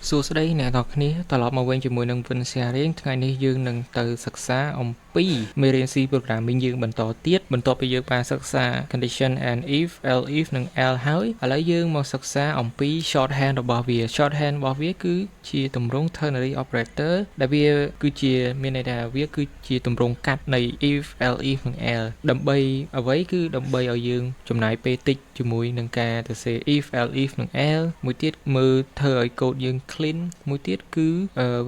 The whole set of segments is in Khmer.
សួស្តីអ្នកនរគ្នាត្រឡប់មកវិញជាមួយនឹង Vin Sharing ថ្ងៃនេះយើងនឹងទៅសិក្សាអំពីមេរៀន C programming យើងបន្តទៀតបន្ទាប់ពីយើងបានសិក្សា condition and if else និង else ហើយឥឡូវយើងមកសិក្សាអំពី shorthand របស់វា shorthand របស់វាគឺជាទម្រង់ ternary operator ដែលវាគឺជាមានន័យថាវាគឺជាទម្រង់កាត់នៃ if else និង else ដើម្បីអ្វីគឺដើម្បីឲ្យយើងចំណាយពេលតិចជាមួយនឹងការទៅសេ if else និង else មួយទៀតមើលធ្វើឲ្យកូដយើង clean មួយទៀតគឺ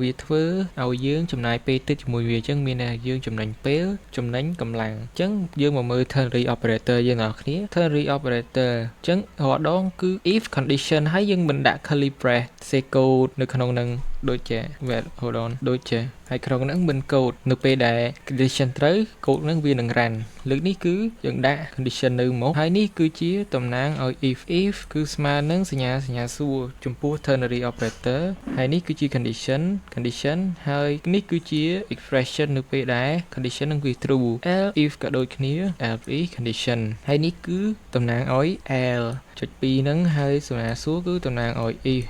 វាធ្វើឲ្យយើងចំណាយពេលតិចជាមួយវាអញ្ចឹងមានតែយើងចំណេញពេលចំណេញកម្លាំងអញ្ចឹងយើងមកមើល ternary operator យើងអ្នកគ្នា ternary operator អញ្ចឹងរាល់ដងគឺ if condition ហើយយើងមិនដាក់ curly brace សេកូដនៅក្នុងនឹងដូចជា wait hold on ដូចជាហើយក្នុងហ្នឹងមិនកូដនៅពេលដែល condition ត្រូវកូដហ្នឹងវានឹង run លើកនេះគឺយើងដាក់ condition នៅមកហើយនេះគឺជាតំណាងឲ្យ if គឺស្មើនឹងសញ្ញាសួរចំពោះ ternary operator ហើយនេះគឺជា condition ហើយនេះគឺជា expression នៅពេលដែល condition នឹងវា true else if ក៏ដូចគ្នា else condition ហើយនេះគឺតំណាងឲ្យ else ចុច2ហ្នឹងហើយសញ្ញាសួរគឺតំណាងឲ្យ if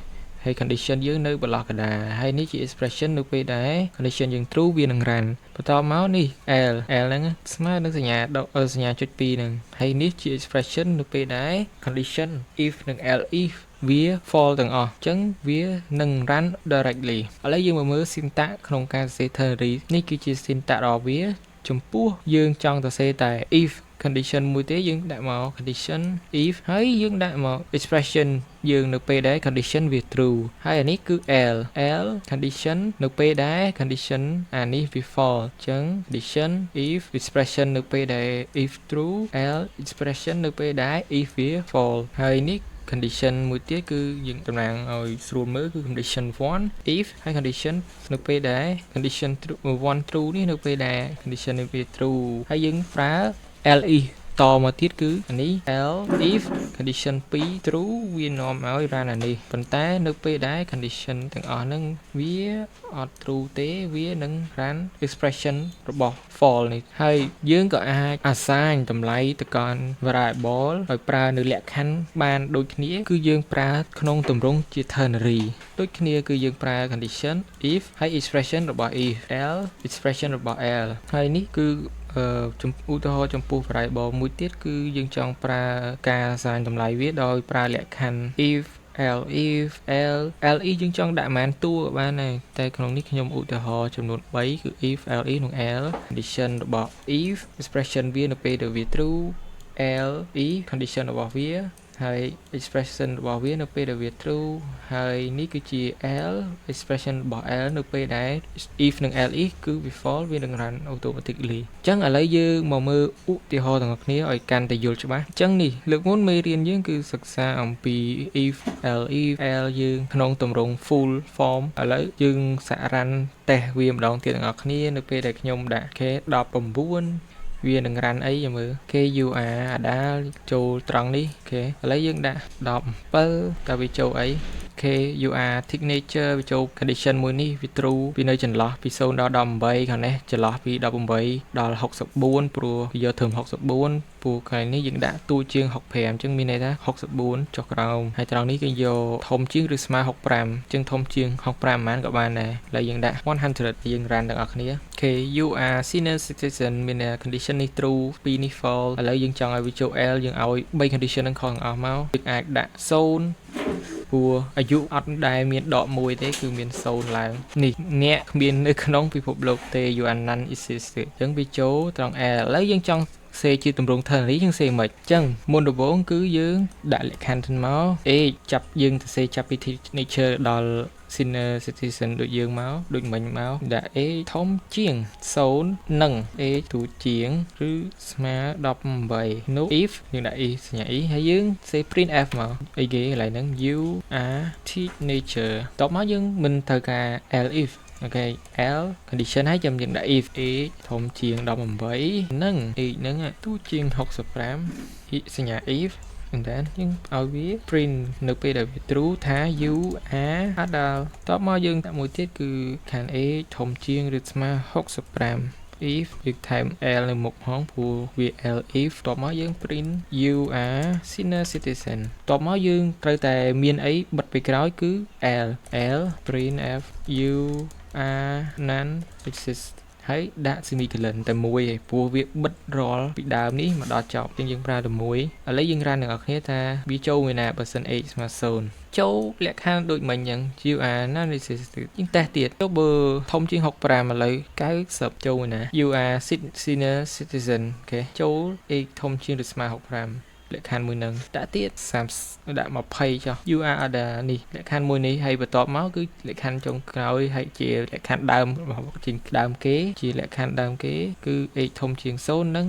ហើយ condition យើងនៅបន្លោះកណ្ដាលហើយនេះជា expression នៅពេលដែល condition យើង true វានឹង run បន្តមកនេះ else ហ្នឹងស្មើនឹងសញ្ញាចុច2ហ្នឹងហើយនេះជា expression នៅពេលដែល condition if និង else if វា false ទាំងអស់អញ្ចឹងវានឹង run directly ឥឡូវយើងមកមើល syntax ក្នុងការសរសេរ ternary នេះគឺជា syntax របស់វាចំពោះយើងចង់សរសេរតែ if condition មួយទេយើងដាក់មក condition if ហើយយើងដាក់មក expression យើងនៅពេលដែល condition វា true ហើយអានេះគឺ else condition នៅពេលដែល condition អានេះវា false អញ្ចឹង condition if expression នៅពេលដែល if true else expression នៅពេលដែល if វា false ហើយនេះcondition មួយទៀតគឺយើងតំណាងឲ្យស្រួលមើលគឺ condition 1 if ហើយ condition នៅពេលដែល condition 1 true នេះនៅពេលដែល condition នេះវា true ហើយយើងប្រើ else តមកទៀតគឺអានេះ else if condition 2 true វានាំឲ្យ run អានេះប៉ុន្តែនៅពេលដែល condition ទាំងអស់ហ្នឹងវាអត់ true ទេវានឹង run expression របស់ false នេះហើយយើងក៏អាច assign តម្លៃទៅកាន់ variable ឲ្យប្រើនៅលក្ខខណ្ឌបានដូចគ្នាគឺយើងប្រើក្នុងទម្រង់ជា ternary ដូចគ្នាគឺយើងប្រើ condition if ហើយ expression របស់ if else expression របស់ else ហើយនេះគឺឧទាហរណ៍ចំពោះ variable មួយទៀតគឺយើងចង់ប្រើការ assign តម្លៃវាដោយប្រើលក្ខខណ្ឌ if if else យើងចង់ដាក់ប៉ុន្មានតួបានដែរតែក្នុងនេះខ្ញុំឧទាហរណ៍ចំនួន3គឺ if else និង else condition របស់ if expression វានៅពេលដែលវា true else condition របស់វាហើយ expression របស់វានៅពេលដែលវា true ហើយនេះគឺជា else expression របស់ else នៅពេលដែល if និង else គឺវា false វានឹង run automatically អញ្ចឹងឥឡូវយើងមកមើលឧទាហរណ៍ទាំងអស់គ្នាឲ្យកាន់តែយល់ច្បាស់អញ្ចឹងនេះលើកមុនមេរៀនយើងគឺសិក្សាអំពី if else យើងក្នុងទម្រង់ full form ឥឡូវយើងសាក run test វាម្ដងទៀតទាំងអស់គ្នានៅពេលដែលខ្ញុំដាក់ k 19វានឹង run អីចាំមើល kur អាដាលចូលត្រង់នេះអូខេឥឡូវយើងដាក់17តើវាចូលអី kur signature វាចូល condition មួយនេះវា true វានៅចន្លោះពី0ដល់18ខាងនេះចន្លោះពី18ដល់64ព្រោះវាយកធំ64ព្រោះខាងនេះយើងដាក់តួជាង65អញ្ចឹងមានន័យថា64ចុះក្រោមហើយត្រង់នេះគឺយកធំជាងឬស្មើ65អញ្ចឹងធំជាង65ប៉ុន្មានក៏បានដែរឥឡូវយើងដាក់100យើង run ទាំងអស់គ្នា kur senior citizen មាន condition នេះ true 2នេះ false ឥឡូវយើងចង់ឲ្យវាចូល else យើងឲ្យ3 condition ហ្នឹងខុសទាំងអស់មកយើងអាចដាក់0ព្រោះអាយុអត់ដែលមានដក1ទេគឺមាន0ឡើងនេះអ្នកគ្មាននៅក្នុងពិភពលោកទេ you are none existed អញ្ចឹងវាចូលត្រង់ else ឥឡូវយើងចង់សេជាទម្រង់ ternary យើងសេមិនអញ្ចឹងមុនដំបូងគឺយើងដាក់លក្ខខណ្ឌមក age ចាប់យើងទៅសេចាប់ពី nature ដល់ senior citizen ដូចយើងមកដូចមិញមកដាក់ age ធំជាង0និង age ទូជាងឬស្មើ18 no if យើងដាក់ if សញ្ញា if ហើយយើងសេ print f មកអីគេកន្លែងហ្នឹង you are teenager តបមកយើងមិនត្រូវការ else if អូខេ else condition ហើយយើងដាក់ if age ធំជាង18និង age ហ្នឹងទូជាង65សញ្ញា if and then យើងឲ្យវា print នៅពេលដែលវា true ថា you are adult តបមកយើងដាក់មួយទៀតគឺ can age ធំជាងឬស្មើ65 if យើងថែម l នៅមុខផងព្រោះវា l if តបមកយើង print you are senior citizen តបមកយើងត្រូវតែមានអីបិទពីក្រោយគឺ l print f you are none exist ហើយដាក់ semicolon តែមួយឯងព្រោះវាបិទរាល់ពីដើមនេះមកដល់ចប់ជាងយើងប្រើតែមួយឥឡូវយើងរ៉ានទាំងអស់គ្នាថាវាចូលមួយណាបើសិន x ស្មើ0ចូលលក្ខខណ្ឌដូចមិញអញ្ចឹង you are none exist យើងតេស្តទៀតចូលបើធំជាង65ឥឡូវ90ចូលមួយណា you are senior citizen អូខេចូល x ធំជាងឬស្មើ65លក្ខខណ្ឌមួយនឹងដាក់ទៀត30ដាក់20ចុះ you are other នេះលក្ខខណ្ឌមួយនេះហើយបន្ទាប់មកគឺលក្ខខណ្ឌចុងក្រោយហើយជាលក្ខខណ្ឌដើមរបស់ជាដើមគេជាលក្ខខណ្ឌដើមគេគឺ x ធំជាង0និង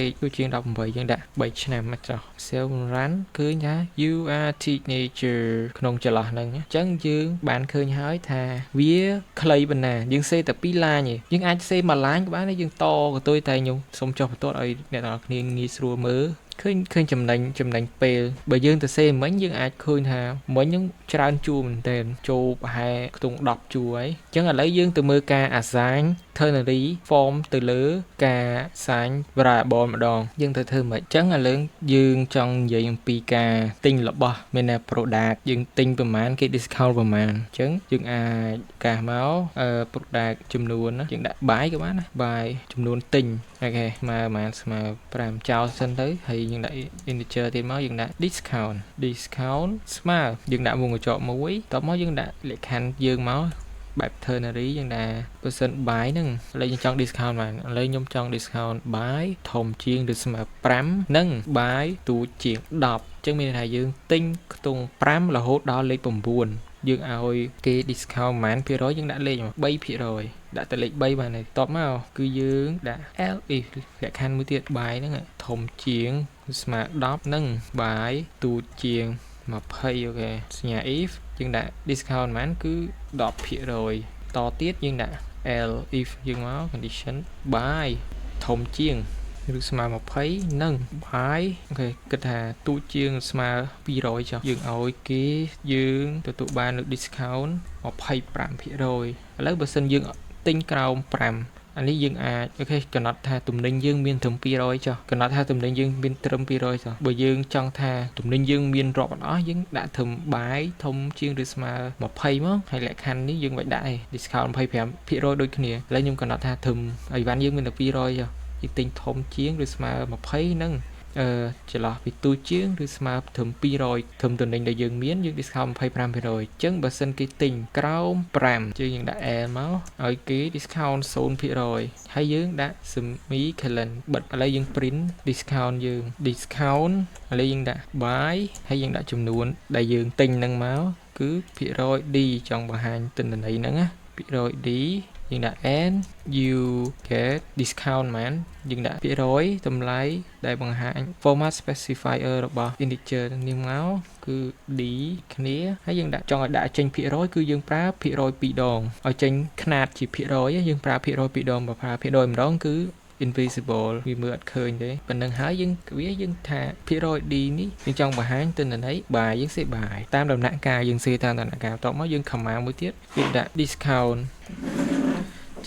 x ដូចជាង18យើងដាក់3ឆ្នាំមកចុះ self run ឃើញថា you are teenager ក្នុងចន្លោះហ្នឹងអញ្ចឹងយើងបានឃើញហើយថាវាខ្លីប៉ុណ្ណាយើងសេតែ2ឡាញទេយើងអាចសេមួយឡាញក៏បានដែរយើងតក៏ទុយតែខ្ញុំសុំចុះបន្ទាត់ឲ្យអ្នកនរគ្នាងាយស្រួលមើលឃើញចំណេញពេលបើយើងទៅសេមិញយើងអាចឃើញថាមិញហ្នឹងច្រើនជួរមែនទែនចូលប្រហែលខ្ទង់10ជួរហើយអញ្ចឹងឥឡូវយើងទៅមើលការ assign ternary form ទៅលើការ assign variable ម្ដងយើងទៅធ្វើមិនអញ្ចឹងឥឡូវយើងចង់និយាយអំពីការទិញរបស់មានណា product យើងទិញប្រហែលគេ discount ប្រហែលអញ្ចឹងយើងអាចកាសមក product ចំនួនយើងដាក់ buy ក៏បានណា buy ចំនួនទិញអូខេស្មើប្រហែលស្មើ5ចោលសិនទៅហើយយើងដាក់ integer ទៀតមកយើងដាក់ discount ស្មើយើងដាក់វងកញ្ចក់មួយតមកយើងដាក់លក្ខខណ្ឌយើងមកបែប ternary យ៉ាងណា% buy ហ្នឹងឥឡូវយើងចង់ discount បានឥឡូវខ្ញុំចង់ discount buy ធំជាងឬស្មើ5និង buy ទូចជាង10អញ្ចឹងមានន័យថាយើងទិញខ្ទង់5រហូតដល់លេខ9យើងឲ្យគេ discount ប៉ុន្មានភាគរយយើងដាក់លេខ3%ដាក់តែលេខ3បានហើយតបមកគឺយើងដាក់ l if លក្ខខណ្ឌមួយទៀត buy ហ្នឹងធំជាងស្មើ10និង buy ទូចជាង20អូខេសញ្ញា if យើងដាក់ discount ប៉ុន្មានគឺ10%តទៀតយើងដាក់ l if យើងមក condition buy ធំជាងឬស្មើ20និង buy អូខេគិតថាទូចជាងស្មើ200ចុះយើងឲ្យគេយើងទទួលបាននៅ discount 25%ឥឡូវបើសិនយើងទិញក្រោម5អានេះយើងអាចអូខេកំណត់ថាទំនិញយើងមានត្រឹម200ចុះកំណត់ថាទំនិញយើងមានត្រឹម200ចុះបើយើងចង់ថាទំនិញយើងមានរាប់អត់អស់យើងដាក់ត្រឹមបាយធំជាងឬស្មើ20មកហើយលក្ខខណ្ឌនេះយើងមិនដាក់ទេ discount 25%ដូចគ្នាឥឡូវខ្ញុំកំណត់ថាត្រឹមអីវ៉ាន់យើងមានតែ200ចុះយើងទិញធំជាងឬស្មើ20និងចន្លោះពីទូជាងឬស្មើត្រឹម200ត្រឹមទំនិញដែលយើងមានយើង discount 25%អញ្ចឹងបើសិនគេទិញក្រោម5យើងដាក់ L មកឲ្យគេ discount 0% ហើយយើងដាក់ semicolon បិទឥឡូវយើង print discount យើង discount ឥឡូវយើងដាក់ buy ហើយយើងដាក់ចំនួនដែលយើងទិញហ្នឹងមកគឺភាគរយ D ចង់បង្ហាញទិន្នន័យហ្នឹងណាភាគរយ D យើងដាក់ and you get discount man យើងដាក់ភាគរយតម្លៃដែលបង្ហាញ format specifier របស់ integer នេះមកគឺ d គ្នាហើយយើងដាក់ចង់ឲ្យដាក់ចេញភាគរយគឺយើងប្រើភាគរយ2ដងឲ្យចេញຂະຫນាតជាភាគរយយើងប្រើភាគរយ2ដងបើប្រើភាគរយម្ដងគឺ invisible វាមើលអត់ឃើញទេប៉ុណ្ណឹងហើយយើងថាភាគរយ d នេះយើងចង់បង្ហាញទិន្នន័យបាយយើងសេបាយតាមដំណាក់កាលយើងសេតាមដំណាក់កាលបន្ទាប់មកយើង command មួយទៀតយើងដាក់ discount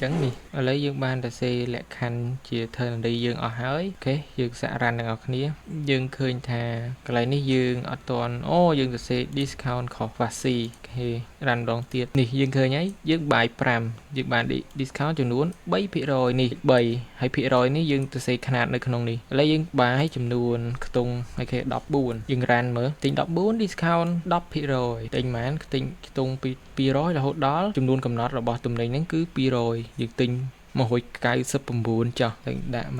ចឹងនេះឥឡូវយើងបានតែសេលក្ខខណ្ឌជា ternary យើងអស់ហើយអូខេយើងសាក់រ៉ាន់ទាំងអស់គ្នាយើងឃើញថាកន្លែងនេះយើងអត់តន់យើងទៅសេ discount ខុស fasi អូខេរ៉ាន់ម្ដងទៀតនេះយើងឃើញហើយយើងបាយ5យើងបាន discount ចំនួន 3% នេះ3ហើយភាគរយនេះយើងទៅសេຂະຫນាតនៅក្នុងនេះឥឡូវយើងបាយចំនួនខ្ទង់អូខេ14យើងរ៉ាន់មើលទិញ14 discount 10% ទិញប៉ុន្មានទិញខ្ទង់ពី200រហូតដល់ចំនួនកំណត់របស់ទំនិញហ្នឹងគឺ200យើងទិញ199ចុះតែដាក់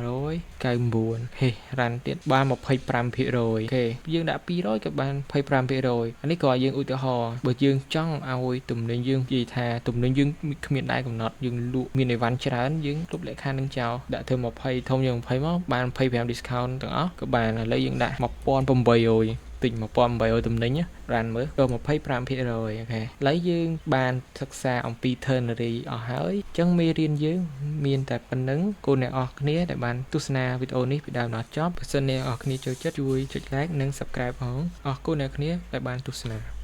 199ហេរ៉ាន់ទៀតបាន 25% អូខេយើងដាក់200ក៏បាន 25% អានេះក៏ឲ្យយើងឧទាហរណ៍បើយើងចង់ឲ្យទំនិញយើងនិយាយថាទំនិញយើងគ្មានដែនកំណត់យើងលក់មានអីវ៉ាន់ច្រើនយើងលុបលក្ខខណ្ឌនឹងចោលដាក់ធ្វើ20ធំជាង20មកបាន 25 discount ទាំងអស់ក៏បានឥឡូវយើងដាក់ 1800ទិញ 1800 ទំនិញរ៉ាន់មើលក៏ 25% អូខេឥឡូវយើងបានសិក្សាអំពី ternary អស់ហើយអញ្ចឹងមេរៀនយើងមានតែប៉ុណ្្នឹងគូអ្នកអរគ្នាដែលបានទស្សនាវីដេអូនេះពីដើមដល់ចប់បើសិនអ្នកអរគ្នាចូលចិត្តជួយចុច like និង subscribe ផងអរគុណអ្នកគ្នាដែលបានទស្សនា